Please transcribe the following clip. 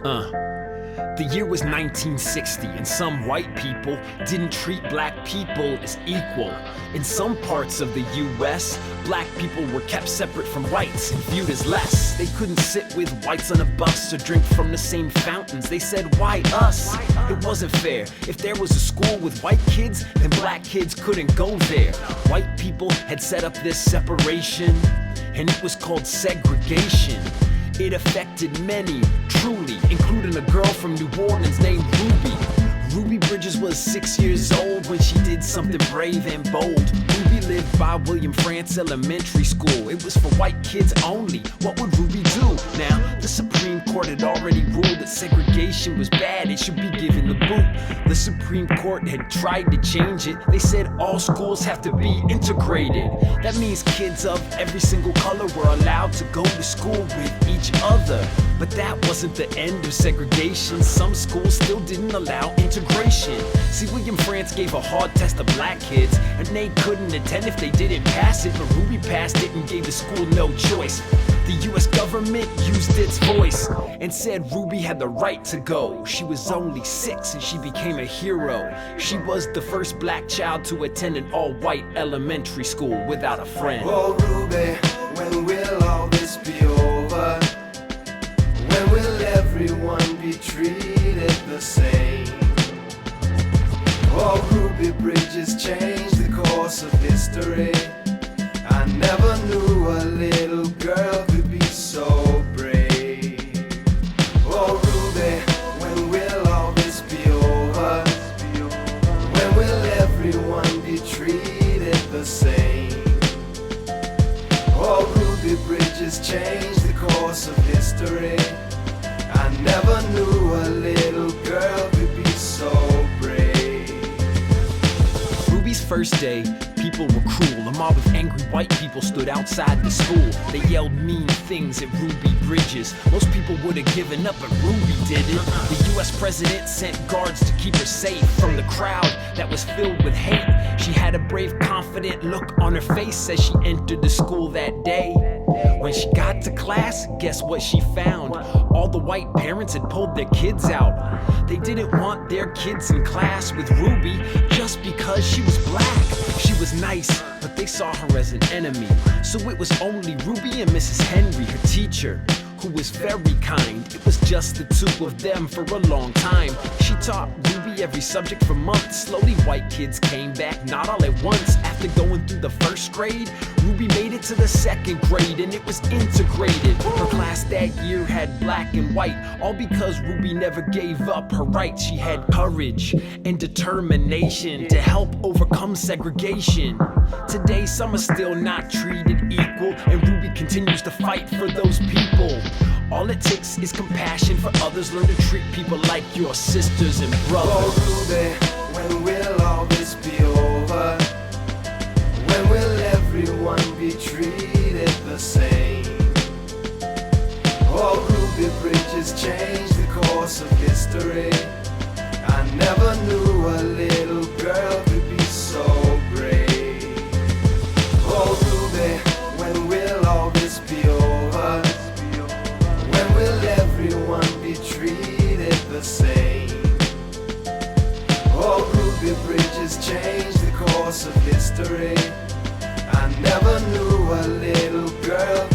The year was 1960, and some white people didn't treat black people as equal. In some parts of the US, black people were kept separate from whites and viewed as less. They couldn't sit with whites on a bus or drink from the same fountains. They said, why us? It wasn't fair. If there was a school with white kids, then black kids couldn't go there. White people had set up this separation, and it was called segregation. It affected many, truly, including a girl from New Orleans named Ruby. Ruby Bridges was 6 years old when she did something brave and bold. Ruby lived by William Frantz Elementary School. It was for white kids only. What would Ruby do? Now, the Supreme Court had already ruled that segregation was bad. It should be given the boot. The Supreme Court had tried to change it. They said all schools have to be integrated. That means kids of every single color were allowed to go to school with each other. But that wasn't the end of segregation. Some schools still didn't allow integration. See, William Frantz gave a hard test to black kids, and they couldn't attend if they didn't pass it. But Ruby passed it and gave the school no choice. The US government used its voice and said Ruby had the right to go. She was only 6 and she became a hero. She was the first black child to attend an all-white elementary school without a friend. Oh Ruby, when will all this be over? When will everyone be treated the same? Oh, Ruby Bridges changed the course of history. I never knew a little girl could be so brave. Oh, Ruby, when will all this be over? When will everyone be treated the same? Oh, Ruby Bridges changed the course of history. I never knew a little girl could be so brave. Ruby's first day, people were cruel. A mob of angry white people stood outside the school. They yelled mean things at Ruby Bridges. Most people would have given up, but Ruby didn't. The US president sent guards to keep her safe from the crowd that was filled with hate. She had a brave, confident look on her face as she entered the school that day. When she got to class, guess what she found? All the white parents had pulled their kids out. They didn't want their kids in class with Ruby just because she was black. She was nice, but they saw her as an enemy. So it was only Ruby and Mrs. Henry, her teacher, who was very kind. It was just the two of them for a long time. She taught Ruby every subject for months. Slowly white kids came back, not all at once. After going through the first grade, Ruby made it to the second grade and it was integrated. Her class that year had black and white, all because Ruby never gave up her rights. She had courage and determination to help overcome segregation. Today some are still not treated equal, and Ruby continues to fight for those people. All it takes is compassion for others. Learn to treat people like your sisters and brothers. Oh Ruby, when will all this be over? When will everyone be treated the same? Oh, Ruby Bridges changed the course of history. I never knew a little girl could be so brave. Oh, Ruby, when will all this be over? When will everyone be treated the same? Oh, Ruby Bridges changed the course of history. I never knew a little girl